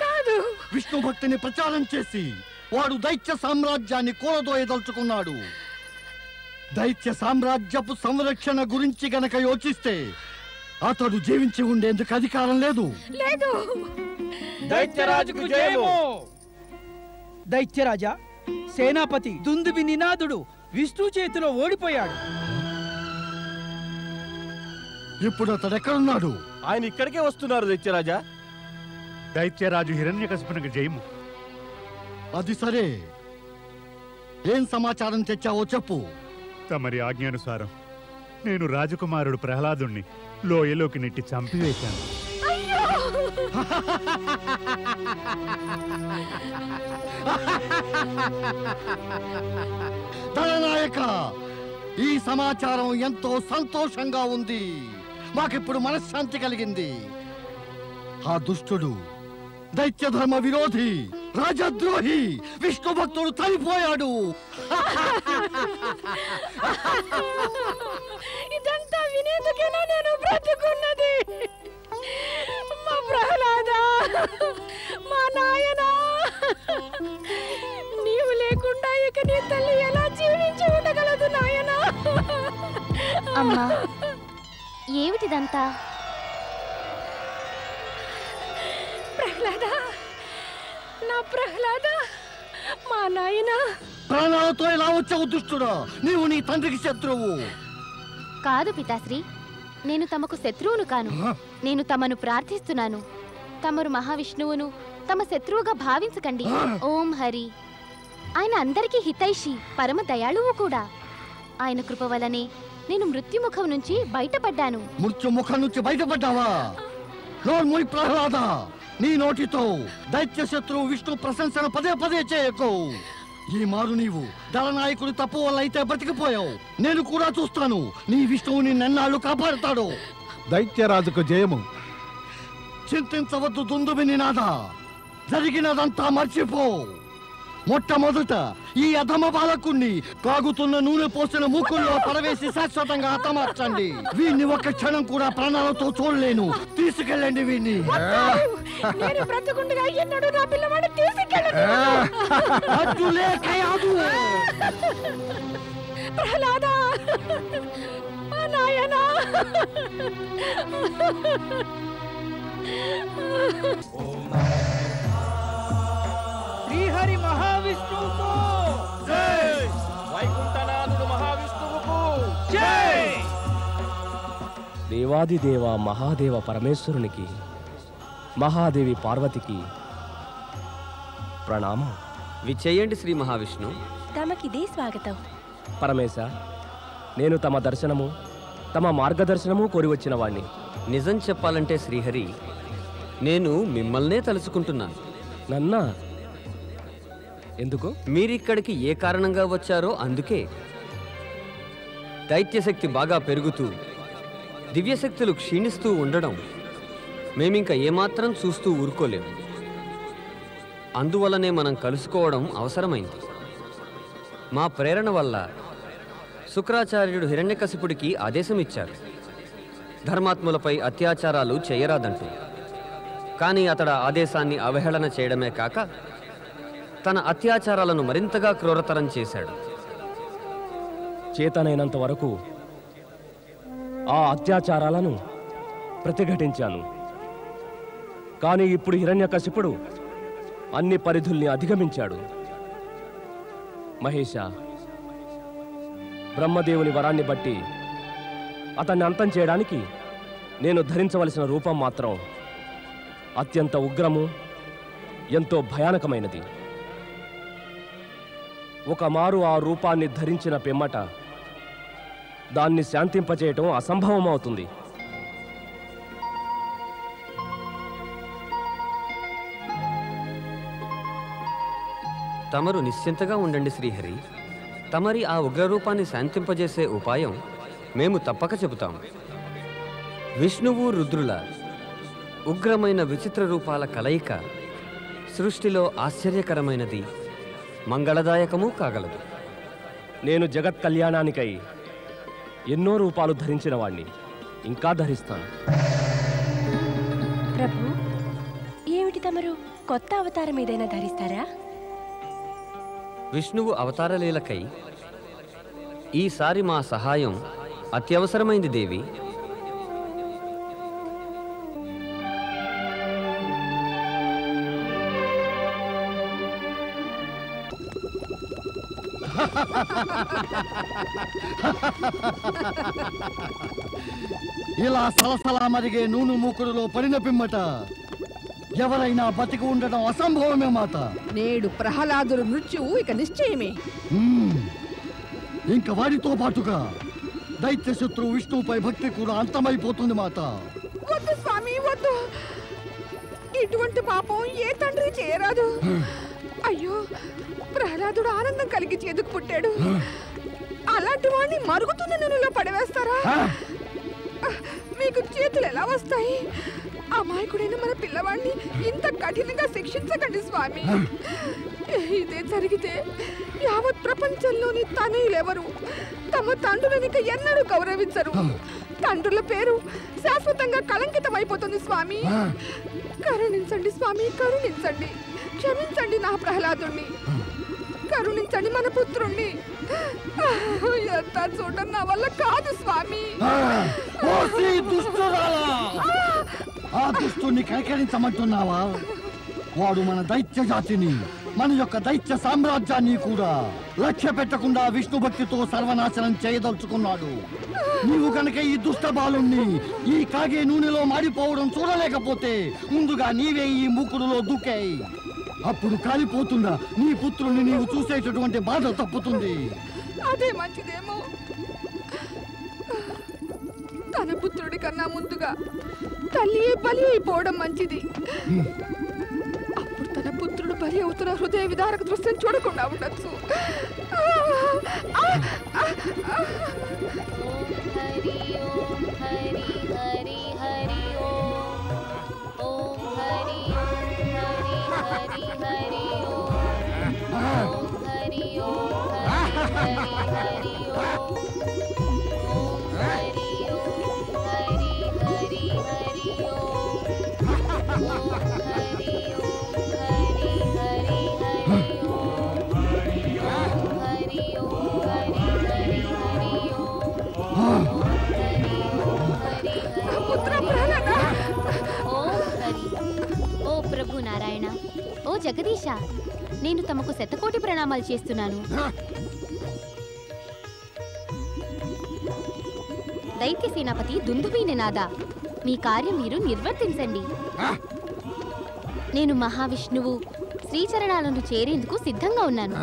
కాదు. విష్ణు భక్తిని ప్రచారం చేసి వాడు దైత్య సామ్రాజ్యాన్ని కూలదోయదలుచుకున్నాడు. దైత్య సామ్రాజ్యపు సంరక్షణ గురించి గనక యోచిస్తే అతడు జీవించి ఉండేందుకు అధికారం లేదు. లేదు. దైత్యరాజుకు జయము. దైత్యరాజా, సేనాపతి దుందుబి నినాదుడు విష్ణు చేతిలో ఓడిపోయాడు. ఇప్పుడు అతడు ఎక్కడున్నాడు? ఆయన ఇక్కడికే వస్తున్నారు దైత్యరాజా. దైత్యరాజు హిరణ్యకశిపునికి జయము. అది సరే, ఏం సమాచారం తెచ్చావో చెప్పు. తమరి ఆజ్ఞానుసారం నేను రాజకుమారుడు ప్రహ్లాదుణ్ణి లోయలోకి నెట్టి చంపివేశాను. దళనాయక, ఈ సమాచారం ఎంతో సంతోషంగా ఉంది. మాకిప్పుడు మనశ్శాంతి కలిగింది. ఆ దుష్టుడు, దైత్య ధర్మ విరోధి, రాజద్రోహి విష్ణు భక్తుడు చనిపోయాడు. ఇదంతా వినేందుకేనా నేను బ్రతుకున్నది? మా ప్రహ్లాద, మా నాయనా, నీవు లేకుండా ఇక నీ తల్లి ఎలా జీవించి ఉండగలదు నాయనా? అమ్మా, ఏమిటిదంతా? ప్రహ్లాద, నా ప్రహ్లాద, మా నాయనా. ప్రాణాలతో ఎలా వచ్చావు దుష్టుడా? నీవు నీ తండ్రికి శత్రువు. కాదు పితాశ్రీ, నేను తమకు శత్రువును కాను. నేను తమను ప్రార్థిస్తున్నాను. తమరు మహావిష్ణువును తమ శత్రువుగా భావించకండి. ఓం హరి. ఆయన అందరికీ హితైషి, పరమ దయాళువు కూడా. ఆయన కృప వలనే నేను మృత్యుముఖం నుంచి బయటపడ్డాను. మృత్యుముఖం నుంచి బయటపడ్డావా? నోర్మూయ్ ప్రహ్లాద, నీ నోటితో దైత్య శత్రువు విష్ణు ప్రశంసన పదే పదే చేయకు. ఈ మారు నీవు దళనాయకుడు తప్పు వల్ల అయితే బ్రతికిపోయావు. నేను కూడా చూస్తాను నీ విష్ణువుని నన్నాళ్ళు కాపాడుతాడు. దైత్యరాజుకు జయము. చింతించవద్దు దుందుబి నినాద, జరిగినదంతా మర్చిపో. మొట్టమొదట ఈ అధమ బాలకుణ్ణి కాగుతున్న నూనె పోసిన మూకుల్లో పడవేసి శాశ్వతంగా హతమార్చండి. వీణ్ణి ఒక్క క్షణం కూడా ప్రాణాలతో చూడలేను. తీసుకెళ్ళండి వీణ్ణి. అడ్డులే కయాదు. ప్రహ్లాద నాయనా శ్రీహరి మహావిష్ణువుకు జై! వైకుంఠనాథుడు మహావిష్ణువుకు జై! దేవాదిదేవ మహాదేవ పరమేశ్వరునికి, మహాదేవి పార్వతికి ప్రణామం. విచ్చేయండి శ్రీ మహావిష్ణు. తమకిదే స్వాగతం. పరమేశ, నేను తమ దర్శనము, తమ మార్గదర్శనము కోరి వచ్చిన వాణ్ణి. నిజం చెప్పాలంటే శ్రీహరి, నేను మిమ్మల్నే తలుచుకుంటున్నాను. నన్నా? ఎందుకు? మీరిక్కడికి ఏ కారణంగా వచ్చారో అందుకే. దైత్యశక్తి బాగా పెరుగుతూ దివ్యశక్తులు క్షీణిస్తూ ఉండడం మేమింక ఏమాత్రం చూస్తూ ఊరుకోలేము. అందువల్లనే మనం కలుసుకోవడం అవసరమైంది. మా ప్రేరణ వల్ల శుక్రాచార్యుడు హిరణ్యకశిపుడికి ఆదేశం ఇచ్చారు, ధర్మాత్ములపై అత్యాచారాలు చేయరాదంటూ. కానీ అతడు ఆదేశాన్ని అవహేళన చేయడమే కాక తన అత్యాచారాలను మరింతగా క్రూరతరం చేశాడు. చేతనైనంత వరకు ఆ అత్యాచారాలను ప్రతిఘటించాను. కానీ ఇప్పుడు హిరణ్యకశిపుడు అన్ని పరిధుల్ని అధిగమించాడు. మహేష, బ్రహ్మదేవుని వరాన్ని బట్టి అతన్ని అంతం చేయడానికి నేను ధరించవలసిన రూపం మాత్రం అత్యంత ఉగ్రము, ఎంతో భయానకమైనది. ఒక మారు ఆ రూపాన్ని ధరించిన పిమ్మట దాన్ని శాంతింపచేయటం అసంభవం అవుతుంది. తమరు నిశ్చింతగా ఉండండి శ్రీహరి. తమరి ఆ ఉగ్రరూపాన్ని శాంతింపజేసే ఉపాయం మేము తప్పక చెబుతాము. విష్ణువు రుద్రుల ఉగ్రమైన విచిత్ర రూపాల కలయిక సృష్టిలో ఆశ్చర్యకరమైనది, మంగళదాయకమూ కాగలదు. నేను జగత్ కళ్యాణానికై ఎన్నో రూపాలు ధరించిన వాణ్ణి, ఇంకా ధరిస్తాను. ప్రభు, ఏమిటి తమరు కొత్త అవతారం ఏదైనా ధరిస్తారా? విష్ణువు అవతారలీలకై ఈసారి మా సహాయం అత్యవసరమైంది దేవి. ఇలా సలసలా మరిగే నూనె మూకుడులో పడిన పిమ్మట ఎవరైనా బతికి ఉండడం అసంభవమే మాత. నేడు ప్రహ్లాదుడు మృత్యువు ఇక నిశ్చయమే. ఇంకా వారితో పాటుగా దైత్య శత్రువు విష్ణువుపై భక్తి కూడా అంతమైపోతుంది మాత. వద్దు స్వామి, వద్దు. ఇటువంటి పాపం ఏ తండ్రి చేయరాదు. అయ్యో, ప్రహ్లాదుడు ఆనందం కలిగి చేదుకు పుట్టాడు. అలాంటి వాడిని మరుగుతున్న నూనెలో పడవేస్తారా? మీకు చేతులు ఎలా వస్తాయి? అమాయకుడైన మన పిల్లవాడిని ఇంత కఠినంగా శిక్షించకండి స్వామి. ఇదే జరిగితే యావత్ ప్రపంచంలోని తనయులెవరు తమ తండ్రులని ఎన్నడూ గౌరవించరు. తండ్రుల పేరు శాశ్వతంగా కళంకితమైపోతుంది స్వామి. కరుణించండి స్వామి, కరుణించండి. క్షమించండి నా ప్రహ్లాదుణ్ణి, కరుణించండి మన పుత్రుణ్ణి. ఎంత చూడడం నా వల్ల కాదు స్వామి. ఆ దుష్టుని కనికరించమంటున్నావా? వాడు మన దైత్య జాతిని, మన యొక్క దైత్య సామ్రాజ్యాన్ని కూడా లక్ష్య పెట్టకుండా విష్ణు భక్తితో సర్వనాశనం చేయదలుచుకున్నాడు. నీవు కనుక ఈ దుష్ట బాలుణ్ణి ఈ కాగే నూనెలో మాడిపోవడం చూడలేకపోతే ముందుగా నీవే ఈ మూకుడులో దూకాయి. అప్పుడు కాలిపోతున్నా నీ పుత్రుని నీవు చూసేటటువంటి బాధ తప్పుతుంది. అదే మంచిదేమో. తన పుత్రుడి కన్నా ముందుగా తల్లియే బలి అయిపోవడం మంచిది. అప్పుడు తన పుత్రుడు బలి అవుతున్న హృదయ విదారక దృశ్యం చూడకుండా ఉండొచ్చు. జగదీశ, నేను తమకు శతకోటి ప్రణామాలు చేస్తున్నాను. దైత్య సేనాపతి దుందుభీనినాథ, మీ కార్యం మీరు నిర్వర్తించండి. నేను మహావిష్ణువు శ్రీచరణాలను చేరేందుకు సిద్ధంగా ఉన్నాను.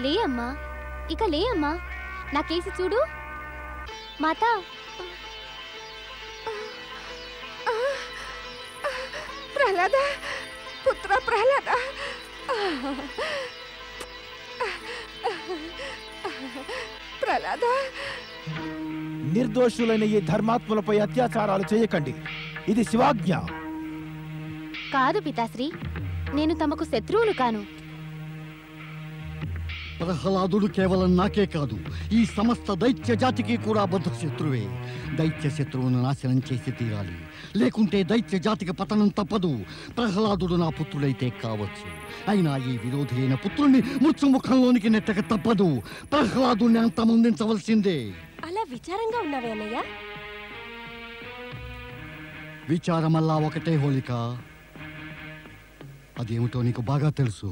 లే అమ్మా, ఇక లే అమ్మా, నా కేసి చూడు. మాతా, ప్రహ్లాద, పుత్ర ప్రహ్లాద, ప్రహ్లాద. నిర్దోషులైన ఈ ధర్మాత్ములపై అత్యాచారాలు చేయకండి, ఇది శివాజ్ఞ. కాదు పితాశ్రీ, నేను తమకు శత్రువులు కాను. ప్రహ్లాదుడు కేవలం నాకే కాదు, ఈ సమస్త దైత్య జాతికి కూడా బద్ధ శత్రువే. దైత్య శత్రువును నాశనం చేసి తీరాలి, లేకుంటే దైత్య జాతికి పతనం తప్పదు. ప్రహ్లాదుడు నా పుత్రుడైతే కావచ్చు, అయినా ఈ విరోధి అయిన పుత్రుణ్ణి మృత్యుముఖంలోనికి నెట్టక తప్పదు. ప్రహ్లాదుని అంతమొందించవలసిందే. అలా విచారంగా ఉన్నావే అన్నయ్య? విచారమల్లా ఒకటే హోలిక, అదేమిటో నీకు బాగా తెలుసు.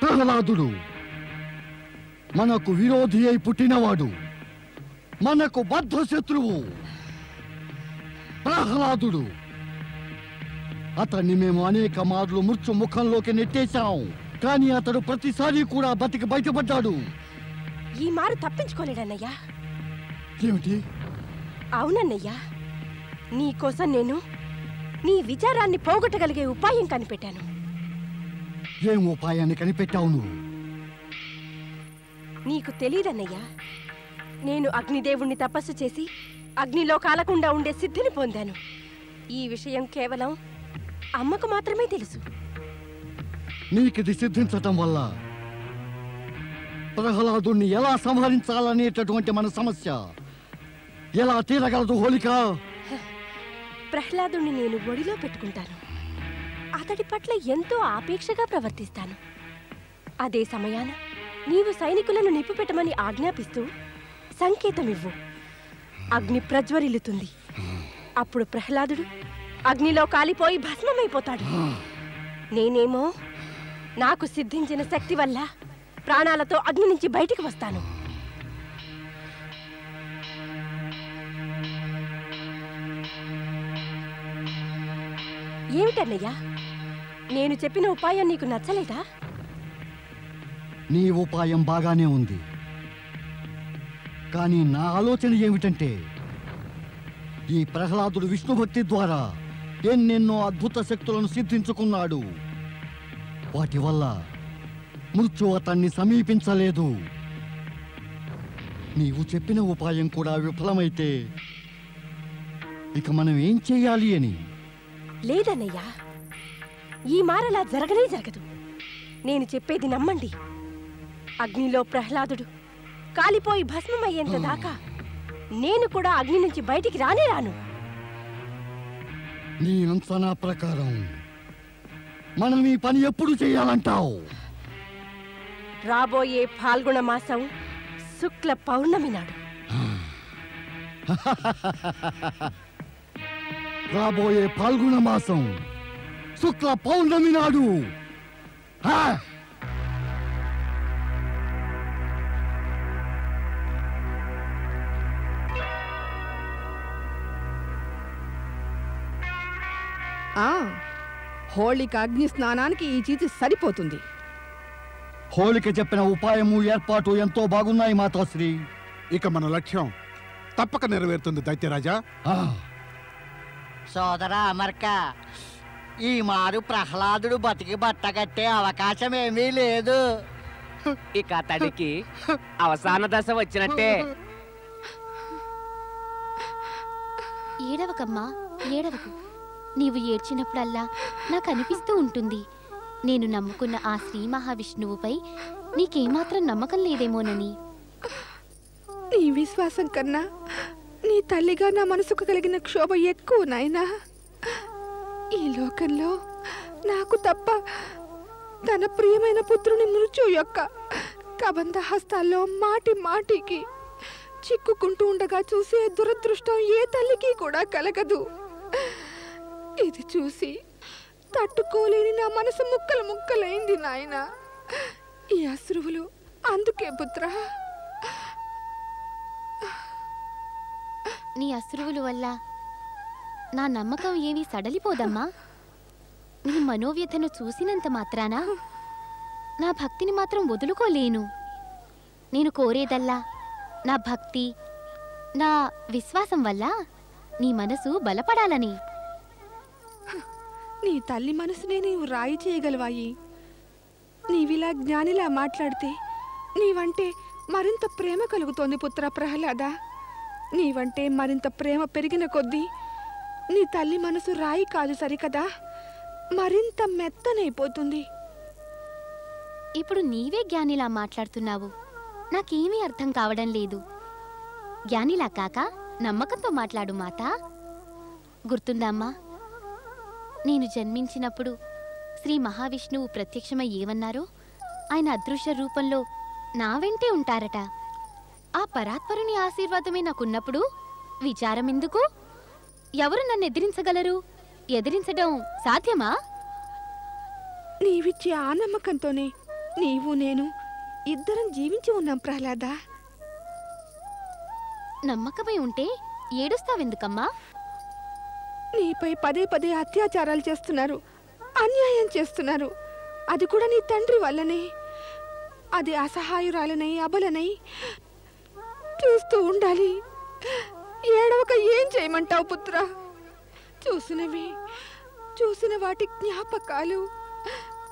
ప్రహ్లాదుడు మనకు విరోధి అయి పుట్టినవాడు, మనకు బద్ధ శత్రువు. ప్రహ్లాదుడు, అతన్ని మేము అనేక మార్లు మృత్యు ముఖంలోకి నెట్టేశాం, కానీ అతడు ప్రతిసారి కూడా బతికి బయటపడ్డాడు. ఈ మారు తప్పించుకోలేడన్నయ్యా. ఏమిటి? అవునన్నయ్యా, నీకోసం నేను నీ విచారాన్ని పోగొట్టగలిగే ఉపాయం కనిపెట్టాను. ఏం ఉపాయాన్ని కనిపెట్టావు నువ్వు? నీకు తెలీదన్నయ్యా, నేను అగ్నిదేవుణ్ణి తపస్సు చేసి అగ్నిలో కాలకుండా ఉండే సిద్ధిని పొందాను. ఈ విషయం కేవలం అమ్మకు మాత్రమే తెలుసు. నీకిది సిద్ధించటం వల్ల ప్రహ్లాదుణ్ణి ఎలా సంహరించాలనేటటువంటి మన సమస్య ఎలా తీరగలదు హోలిక? ప్రహ్లాదుణ్ణి నేను ఒడిలో పెట్టుకుంటాను, అతడి పట్ల ఎంతో ఆపేక్షగా ప్రవర్తిస్తాను. అదే సమయాన నీవు సైనికులను నిప్పుపెట్టమని ఆజ్ఞాపిస్తూ సంకేతమివ్వు, అగ్ని ప్రజ్వరిల్లుతుంది. అప్పుడు ప్రహ్లాదుడు అగ్నిలో కాలిపోయి భస్మమైపోతాడు. నేనేమో నాకు సిద్ధించిన శక్తి వల్ల ప్రాణాలతో అగ్ని నుంచి బయటికి వస్తాను. ఏమిటన్నయ్యా, నేను చెప్పిన ఉపాయం నీకు నచ్చలేదా? నీ ఉపాయం బాగానే ఉంది, కానీ నా ఆలోచన ఏమిటంటే, ఈ ప్రహ్లాదుడు విష్ణుభక్తి ద్వారా ఎన్నెన్నో అద్భుత శక్తులను సిద్ధించుకున్నాడు. వాటి వల్ల మృత్యు అతన్ని సమీపించలేదు. నీవు చెప్పిన ఉపాయం కూడా విఫలమైతే ఇక మనం ఏం చెయ్యాలి అని. లేదన్నయ్యా, ఈ మారలా జరగనే జరగదు. నేను చెప్పేది నమ్మండి. అగ్నిలో ప్రహ్లాదుడు కాలిపోయి భస్మమయ్యేంత దాకా నేను కూడా అగ్ని నుంచి బయటికి రానే రాను. నీ అంచనా ప్రకారం మనం ఈ పని ఎప్పుడు చేయాలంటావు? రాబోయే ఫాల్గుణ మాసం శుక్ల పౌర్ణమి నాడు. రాబోయే పాల్గొన మాసం శుక్ల పౌర్ణమి నాడు హోళిక అగ్ని స్నానానికి ఈ చీచి సరిపోతుంది. హోళిక చెప్పిన ఉపాయము ఏర్పాటు ఎంతో బాగున్నాయి మాతాశ్రీ. ఇక మన లక్ష్యం తప్పక నెరవేరుతుంది దైత్యరాజా. సోదరా అమర్క, ఈ మారు ప్రహ్లాదుడు బతికి బట్టగట్టే అవకాశం ఏమీ లేదు. ఇక అతడికి అవసాన దశ వచ్చినట్టే. ఏడవకమ్మా, ఏడవకు. నీవు ఏడ్చినప్పుడల్లా నాకు అనిపిస్తూ ఉంటుంది, నేను నమ్ముకున్న ఆ శ్రీ మహావిష్ణువుపై నీకేమాత్రం నమ్మకం లేదేమోనని. నీ విశ్వాసం కన్నా నీ తల్లిగా నా మనసుకు కలిగిన క్షోభ ఎక్కువ నాయనా. ఈ లోకంలో నాకు తప్ప తన ప్రియమైన పుత్రుని మృత్యు యొక్క కబంధ హస్తాల్లో మాటి మాటికి చిక్కుకుంటూ ఉండగా చూసే దురదృష్టం ఏ తల్లికి కూడా కలగదు. ఇది చూసి తట్టుకోలేని నా మనసు ముక్కలు ముక్కలైంది నాయన. ఈ అశ్రువులు అందుకే పుత్ర. నీ అశ్రువుల వల్ల నా నమ్మకం ఏమీ సడలిపోదమ్మా. నీ మనోవ్యతను చూసినంత మాత్రాన నా భక్తిని మాత్రం వదులుకోలేను. నేను కోరేదల్లా నా భక్తి, నా విశ్వాసం వల్ల నీ మనసు బలపడాలని. నీ తల్లి మనసునే నీవు రాయి చేయగలవాయి. నీవిలా జ్ఞానిలా మాట్లాడితే నీవంటే మరింత ప్రేమ కలుగుతోంది పుత్ర ప్రహ్లాద. నీవంటే మరింత ప్రేమ పెరిగిన కొద్దీ నీ తల్లి మనసు రాయి కాదు సరికదా, మరింత మెత్తనైపోతుంది. ఇప్పుడు నీవే జ్ఞానిలా మాట్లాడుతున్నావు. నాకేమీ అర్థం కావడం లేదు. జ్ఞానిలా కాక నమ్మకంతో మాట్లాడు మాత. గుర్తుందమ్మా, నేను జన్మించినప్పుడు శ్రీ మహావిష్ణువు ప్రత్యక్షమై ఏమన్నారో? ఆయన అదృశ్య రూపంలో నా వెంటే ఉంటారట. ఆ పరాత్పరుని ఆశీర్వాదమే నాకున్నప్పుడు విచారం ఎందుకు? ఎవరు నన్ను ఎదిరించగలరు? ఎదిరించడం సాధ్యమా? నీవిచ్చే ఆ నమ్మకంతోనే నీవు నేను ఇద్దరం జీవించి ఉన్నాం ప్రహ్లాద. నమ్మకమై ఉంటే ఏడుస్తావెందుకమ్మా? నీపై పదే పదే అత్యాచారాలు చేస్తున్నారు, అన్యాయం చేస్తున్నారు. అది కూడా నీ తండ్రి వల్లనే. అది అసహాయురాలనై అబలనై చూస్తూ ఉండాలి. ఏడవక ఏం చేయమంటావు పుత్ర? చూసిన వాటి జ్ఞాపకాలు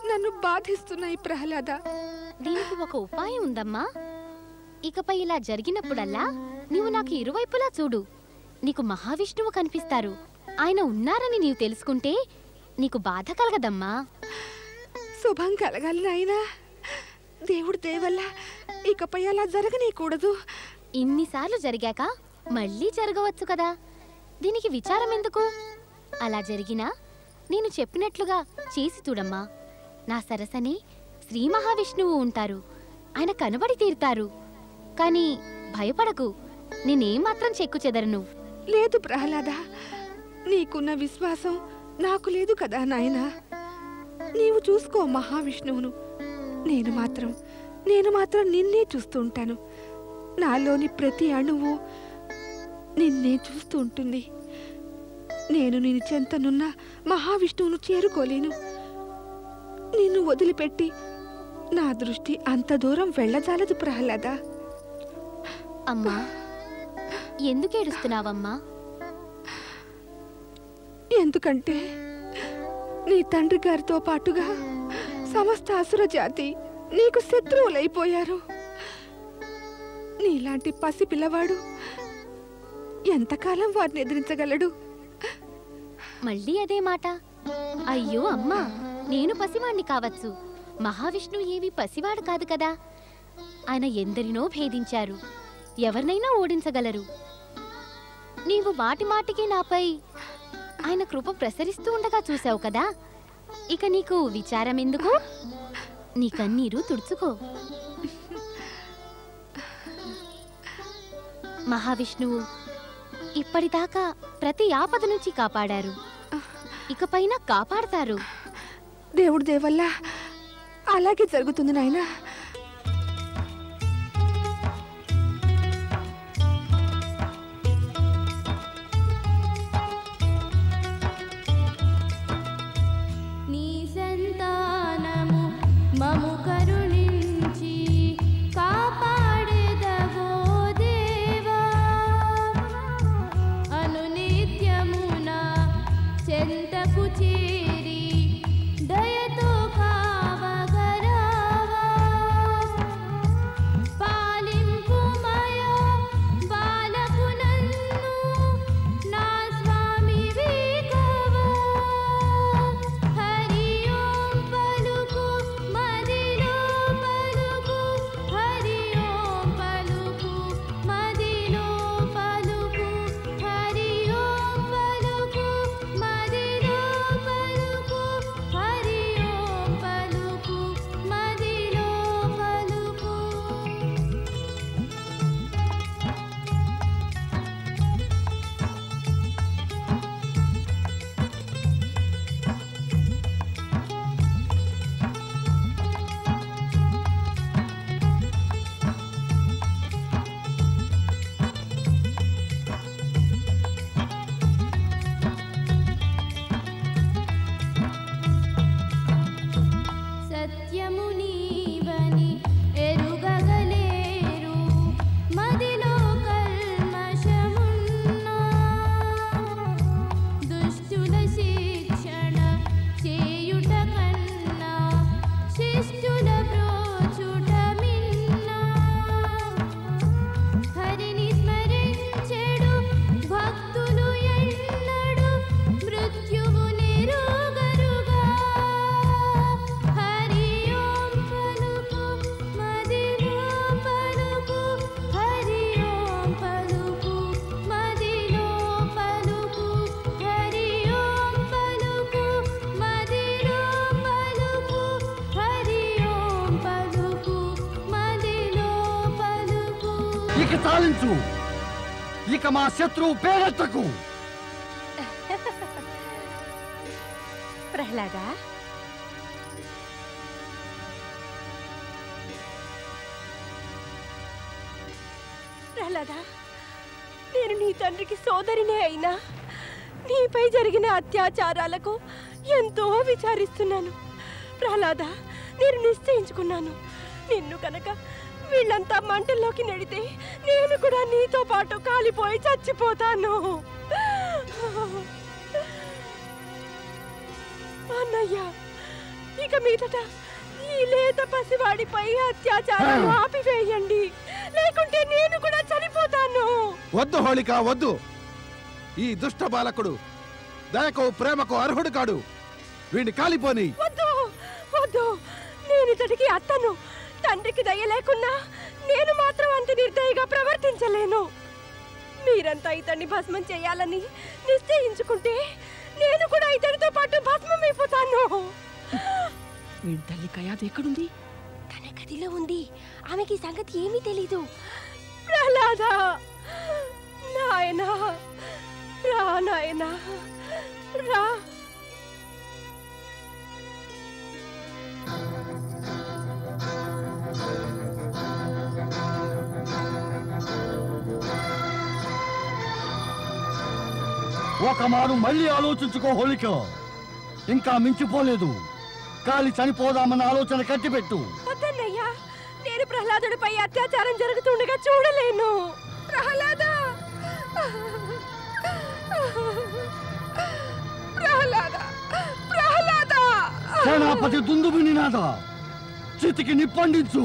నన్ను బాధిస్తున్నాయి ప్రహ్లాద. దీనికి ఒక ఉపాయం ఉందమ్మా. ఇకపై ఇలా జరిగినప్పుడల్లా నీవు నాకు ఇరువైపులా చూడు. నీకు మహావిష్ణువు కనిపిస్తారు. ఆయన ఉన్నారని నీవు తెలుసుకుంటే నీకు బాధ కలగదమ్మా. శుభం కలగాలి నాయనా. దేవుడి దేవల్ల ఇకపై అలా జరగనేకూడదు. ఇన్నిసార్లు జరిగాక మళ్ళీ జరగవచ్చు కదా, దీనికి విచారం ఎందుకు? అలా జరిగినా నేను చెప్పినట్లుగా చేసి చూడమ్మా. నా సరసనే శ్రీ మహావిష్ణువు ఉంటారు. ఆయన కనబడి తీరుతారు. కానీ భయపడకు, నేనేమాత్రం చెక్కు చెదరను. లేదు ప్రహ్లాద, నీకున్న విశ్వాసం నాకు లేదు కదా నాయనా. నీవు చూసుకో మహావిష్ణువును. నేను మాత్రం నిన్నే చూస్తూ ఉంటాను. నాలోని ప్రతి అణువు నిన్నే చూస్తూ ఉంటుంది. నేను నీ చెంతనున్న మహావిష్ణువును చేరుకోలేను. నిన్ను వదిలిపెట్టి నా దృష్టి అంత దూరం వెళ్ళజాలదు ప్రహ్లాద. అమ్మా, ఎందుకు ఏడుస్తున్నావమ్మా? ఎందుకంటే నీ తండ్రి గారితో పాటుగా సమస్త అసుర జాతి నీకు శత్రువులైపోయారు. నీలాంటి పసి పిల్లవాడు ఎంతకాలం వారిని ఎదిరించగలడు? మళ్ళీ అదే మాట. అయ్యో అమ్మా, నేను పసివాణ్ణి కావచ్చు, మహావిష్ణువు ఏమీ పసివాడు కాదు కదా. ఆయన ఎందరినో భేదించారు, ఎవరినైనా ఓడించగలరు. నీవు మాటి మాటికి నాపై ఆయన కృప ప్రసరిస్తూ ఉండగా చూసావు కదా. ఇక నీకు విచారం ఎందుకు? నీ కన్నీరు తుడుచుకో. మహావిష్ణువు ఇప్పటిదాకా ప్రతి ఆపద నుంచి కాపాడారు, ఇకపైన కాపాడతారు. దేవుడి దేవల్ల అలాగే జరుగుతుంది నాయనా. నీ సంతానము మము కరుణించి కాపాడెదవో దేవా, అనునిత్యమున చెంతకు చేరి దయతో కావగరావా. పాలింపుమయా బాలకు నన్ను నా స్వామి వేగవా. హరి ఓం పలుకు మదిలో పలుకు, హరి ఓం పలుకు మదిలో పలుకు, హరి ఓం పలుకు మదిలో పలుకు, హరి ఓం పలుకు మదిలో పలుకు. సత్యము నీవని ఎరుగగలేరు, మదిలో కల్మషమున్నా. దుష్టుల శిక్షణ చేయుట కన్నా శిష్టుల బ్రోచుట మిన్నా. హరిని స్మరించెడు భక్తులు ఎన్నడు మృత్యువు నిరుగరుగా. హరి ఓం పలుకు మదిలో పలుకు, హరి ఓం పలుకు మదిలో పలుకు, హరి ఓం పలుకు మదిలో పలుకు, హరి ఓం పలుకు మదిలో పలుకు. ఇక చాలించు, ఇక మా శత్రువు పేరెత్తకు. ప్రహ్లాద, ప్రహ్లాద, నేను నీ తండ్రికి సోదరినే అయినా నీపై జరిగిన అత్యాచారాలకు ఎంతో విచారిస్తున్నాను. ప్రహ్లాద, నేను నిశ్చయించుకున్నాను, నిన్ను కనుక వీళ్ళంతా మంటల్లోకి నెడితే నేను కూడా నీతో పాటు కాలిపోయి చచ్చిపోతాను. అన్నయ్య, ఇక మీదట ఈ లేత పసివాడిపై అత్యాచారాలు ఆపివేయండి, లేకుంటే నేను కూడా చనిపోతాను. వద్దు హోళిక, వద్దు. ఈ దుష్ట బాలకుడు దయకు ప్రేమకు అర్హుడు కాడు. వీడిని కాలిపోని. వద్దు వద్దు, నేను ఇతడికి అత్తను. తండ్రికి దయ లేకున్నా నేను మాత్రం అంత నిర్దయగా ప్రవర్తించలేను. మీరంతా ఇతన్ని భస్మం చేయాలని నిశ్చయించుకుంటే నేను కూడా ఇతడితో పాటు భస్మం అయిపోతాను. వీడి తల్లి కయాదు ఎక్కడుంది? తన గదిలో ఉంది. ఆమెకి ఈ సంగతి ఏమీ తెలీదు. ప్రహ్లాద, నాయనా రా, నాయనా రా. ఒక మారు మళ్ళీ ఆలోచించుకో హోళిక, ఇంకా మించిపోలేదు. కాలి చనిపోదామన్న ఆలోచన కట్టిపెట్టు. వద్దన్నయ్యా, నేను ప్రహ్లాదుడిపై అత్యాచారం జరుగుతుండగా చూడలేను. ప్రహ్లాద, ప్రహ్లాద, ప్రహ్లాద. సేనాపతి దుందుబి నినాద, చితికి నిప్పండించు.